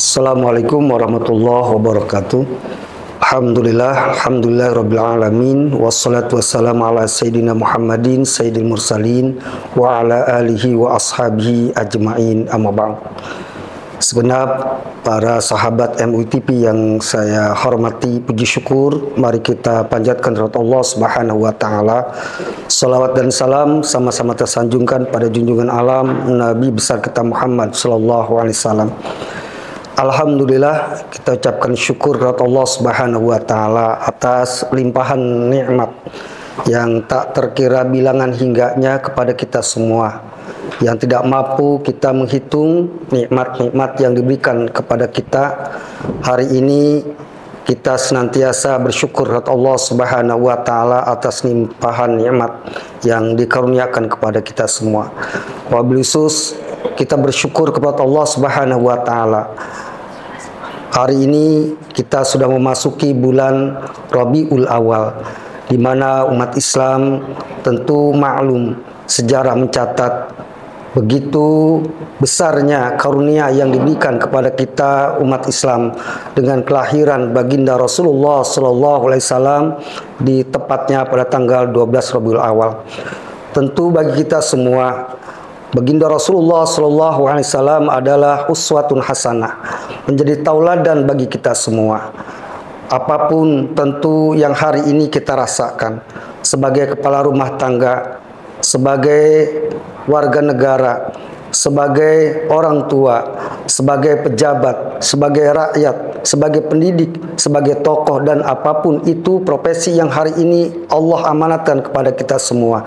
Assalamualaikum warahmatullahi wabarakatuh. Alhamdulillah rabbil alamin, wassalatu wassalamu ala sayyidina Muhammadin sayyidil mursalin wa ala alihi wa ashabihi ajmain, amma ba'd. Segenap para sahabat MUI-TV yang saya hormati, puji syukur, mari kita panjatkan kepada Allah Subhanahu wa taala. Salawat dan salam sama-sama tersanjungkan pada junjungan alam Nabi besar kita Muhammad sallallahu alaihi wasallam. Alhamdulillah, kita ucapkan syukur kepada Allah Subhanahu wa taala atas limpahan nikmat yang tak terkira bilangan hingganya kepada kita semua, yang tidak mampu kita menghitung nikmat-nikmat yang diberikan kepada kita. Hari ini kita senantiasa bersyukur kepada Allah Subhanahu wa taala atas limpahan nikmat yang dikaruniakan kepada kita semua. Wabil khusus kita bersyukur kepada Allah Subhanahu wa taala. Hari ini kita sudah memasuki bulan Rabiul Awal, di mana umat Islam tentu maklum, sejarah mencatat begitu besarnya karunia yang diberikan kepada kita umat Islam dengan kelahiran baginda Rasulullah Sallallahu Alaihi Wasallam di tepatnya pada tanggal 12 Rabiul Awal. Tentu bagi kita semua, baginda Rasulullah Sallallahu Alaihi Wasallam adalah uswatun hasanah, menjadi tauladan bagi kita semua. Apapun tentu yang hari ini kita rasakan sebagai kepala rumah tangga, sebagai warga negara, sebagai orang tua, sebagai pejabat, sebagai rakyat, sebagai pendidik, sebagai tokoh, dan apapun itu profesi yang hari ini Allah amanatkan kepada kita semua,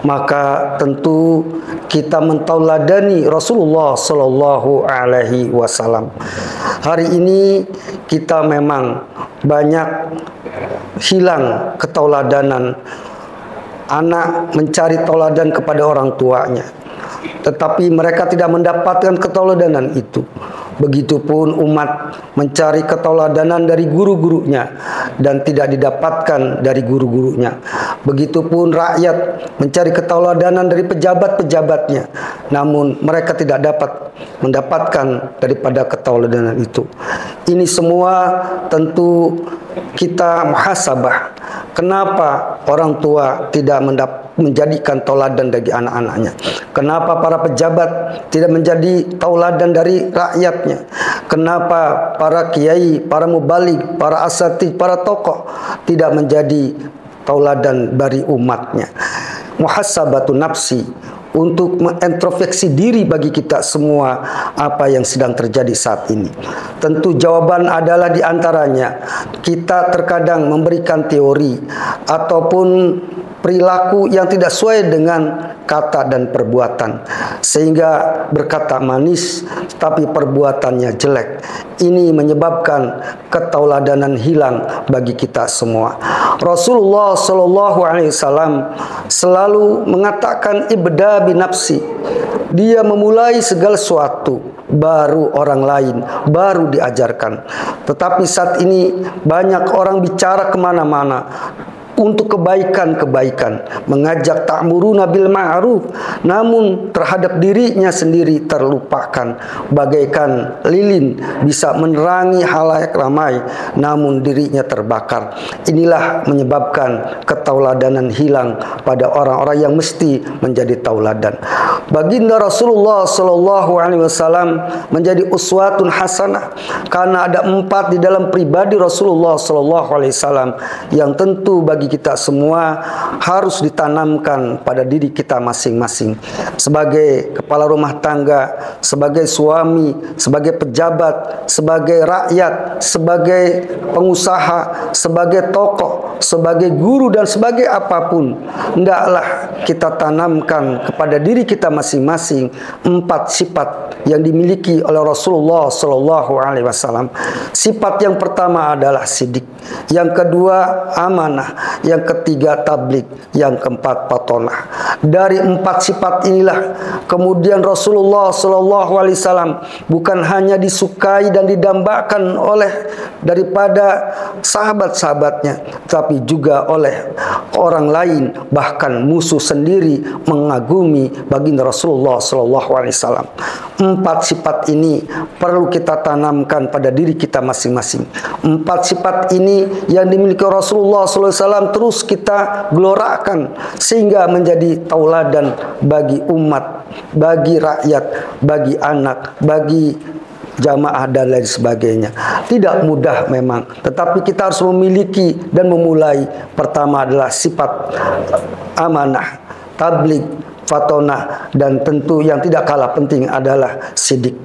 maka tentu kita mentauladani Rasulullah Sallallahu Alaihi Wasallam. Hari ini kita memang banyak hilang ketauladanan. Anak mencari tauladan kepada orang tuanya, tetapi mereka tidak mendapatkan ketauladanan itu. Begitupun umat mencari ketauladanan dari guru-gurunya dan tidak didapatkan dari guru-gurunya. Begitupun rakyat mencari ketauladanan dari pejabat-pejabatnya, namun mereka tidak dapat mendapatkan daripada ketauladanan itu. Ini semua tentu kita muhasabah. Kenapa orang tua tidak menjadikan tauladan bagi anak-anaknya? Kenapa para pejabat tidak menjadi tauladan dari rakyatnya? Kenapa para kiai, para mubaligh, para asatidz, para tokoh tidak menjadi tauladan dari umatnya? Muhasabatun nafsi, untuk mengintrospeksi diri bagi kita semua apa yang sedang terjadi saat ini. Tentu jawaban adalah diantaranya kita terkadang memberikan teori ataupun perilaku yang tidak sesuai dengan kata dan perbuatan, sehingga berkata manis tapi perbuatannya jelek. Ini menyebabkan ketauladanan hilang bagi kita semua. Rasulullah Shallallahu Alaihi Wasallam selalu mengatakan ibda binafsi. Dia memulai segala sesuatu, baru orang lain, baru diajarkan. Tetapi saat ini banyak orang bicara kemana-mana untuk kebaikan-kebaikan, mengajak ta'muruna bil ma'ruf, namun terhadap dirinya sendiri terlupakan. Bagaikan lilin bisa menerangi halayak ramai, namun dirinya terbakar. Inilah menyebabkan ketauladanan hilang pada orang-orang yang mesti menjadi tauladan. Baginda Rasulullah Sallallahu Alaihi Wasallam menjadi uswatun hasanah karena ada 4 di dalam pribadi Rasulullah Sallallahu Alaihi Wasallam yang tentu bagi kita semua harus ditanamkan pada diri kita masing-masing. Sebagai kepala rumah tangga, sebagai suami, sebagai pejabat, sebagai rakyat, sebagai pengusaha, sebagai tokoh, sebagai guru, dan sebagai apapun, hendaklah kita tanamkan kepada diri kita masing-masing 4 sifat yang dimiliki oleh Rasulullah Sallallahu Alaihi Wasallam. Sifat yang pertama adalah sidik, yang kedua amanah, yang ketiga tablik, yang keempat patonah. Dari 4 sifat inilah kemudian Rasulullah SAW bukan hanya disukai dan didambakan oleh daripada sahabat-sahabatnya, tapi juga oleh orang lain, bahkan musuh sendiri mengagumi baginda Rasulullah SAW. 4 sifat ini perlu kita tanamkan pada diri kita masing-masing. 4 sifat ini yang dimiliki Rasulullah SAW terus kita gelorakan sehingga menjadi tauladan bagi umat, bagi rakyat, bagi anak, bagi jamaah dan lain sebagainya. Tidak mudah memang, tetapi kita harus memiliki dan memulai. Pertama adalah sifat amanah, tabligh, fatonah, dan tentu yang tidak kalah penting adalah sidik.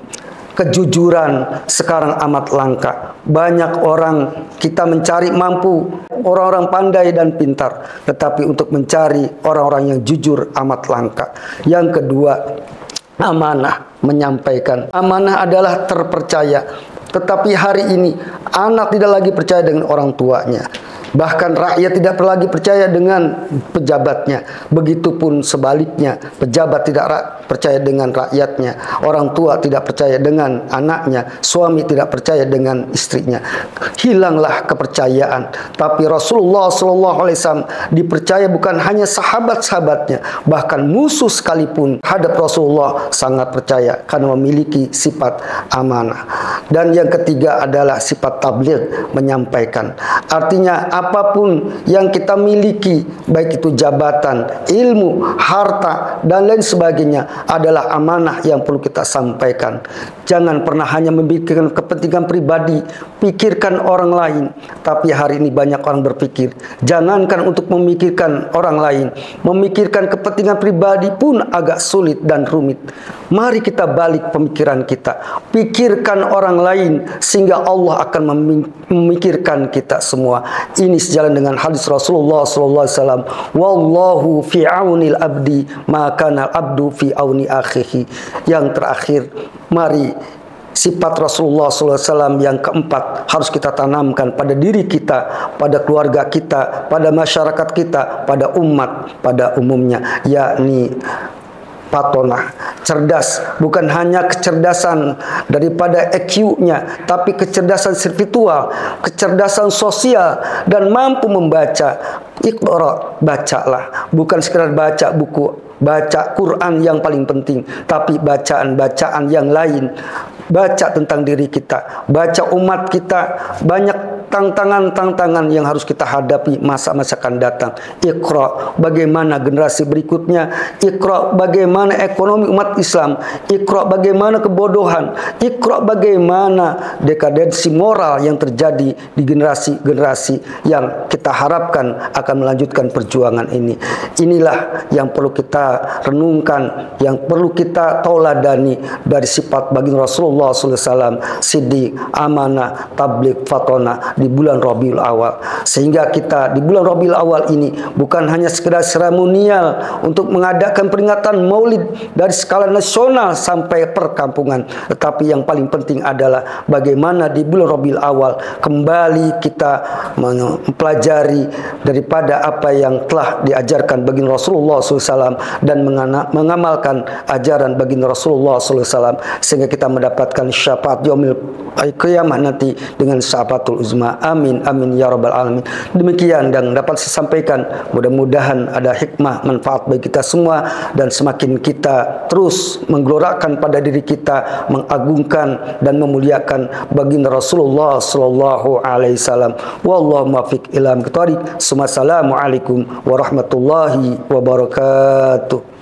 Kejujuran sekarang amat langka. Banyak orang kita mencari mampu, orang-orang pandai dan pintar, tetapi untuk mencari orang-orang yang jujur amat langka. Yang kedua, amanah, menyampaikan. Amanah adalah terpercaya. Tetapi hari ini anak tidak lagi percaya dengan orang tuanya. Bahkan rakyat tidak lagi percaya dengan pejabatnya. Begitupun sebaliknya, pejabat tidak percaya dengan rakyatnya. Orang tua tidak percaya dengan anaknya. Suami tidak percaya dengan istrinya. Hilanglah kepercayaan. Tapi Rasulullah SAW dipercaya bukan hanya sahabat-sahabatnya, bahkan musuh sekalipun hadap Rasulullah sangat percaya karena memiliki sifat amanah. Dan yang ketiga adalah sifat tabligh, menyampaikan. Artinya apapun yang kita miliki, baik itu jabatan, ilmu, harta, dan lain sebagainya, adalah amanah yang perlu kita sampaikan. Jangan pernah hanya memikirkan kepentingan pribadi, pikirkan orang lain. Tapi hari ini banyak orang berpikir, jangankan untuk memikirkan orang lain, memikirkan kepentingan pribadi pun agak sulit dan rumit. Mari kita balik pemikiran kita, pikirkan orang lain sehingga Allah akan memikirkan kita semua. Ini sejalan dengan hadis Rasulullah SAW. Wallahu fi aunil abdi maka al abdu fi auni akhihi. Yang terakhir, mari sifat Rasulullah SAW yang keempat harus kita tanamkan pada diri kita, pada keluarga kita, pada masyarakat kita, pada umat pada umumnya, yakni patonah, cerdas. Bukan hanya kecerdasan daripada EQ-nya, tapi kecerdasan spiritual, kecerdasan sosial, dan mampu membaca. Iqra, bacalah. Bukan sekedar baca buku, baca Quran yang paling penting, tapi bacaan-bacaan yang lain. Baca tentang diri kita, baca umat kita. Banyak tantangan-tantangan yang harus kita hadapi masa-masa akan datang. Iqra, bagaimana generasi berikutnya. Iqra, bagaimana ekonomi umat Islam. Iqra, bagaimana kebodohan. Iqra, bagaimana dekadensi moral yang terjadi di generasi-generasi yang kita harapkan akan melanjutkan perjuangan ini. Inilah yang perlu kita renungkan, yang perlu kita tauladani dari sifat baginda Rasulullah SAW, siddiq, amanah, tabligh, fatonah di bulan Rabiul Awal. Sehingga kita di bulan Rabiul Awal ini bukan hanya sekedar seremonial untuk mengadakan peringatan Maulid dari skala nasional sampai perkampungan, tetapi yang paling penting adalah bagaimana di bulan Rabiul Awal kembali kita mempelajari daripada apa yang telah diajarkan baginda Rasulullah SAW dan mengamalkan ajaran baginda Rasulullah SAW, sehingga kita mendapatkan syafaat yaumil qiyamah nanti dengan syafaatul uzma. Amin amin ya rabbal alamin. Demikian yang dapat saya sampaikan. Mudah-mudahan ada hikmah manfaat bagi kita semua, dan semakin kita terus menggelorakan pada diri kita, mengagungkan dan memuliakan baginda Rasulullah sallallahu alaihi wasallam. Wallahu muwaffiq ila aqwamit thoriq. Assalamualaikum warahmatullahi wabarakatuh.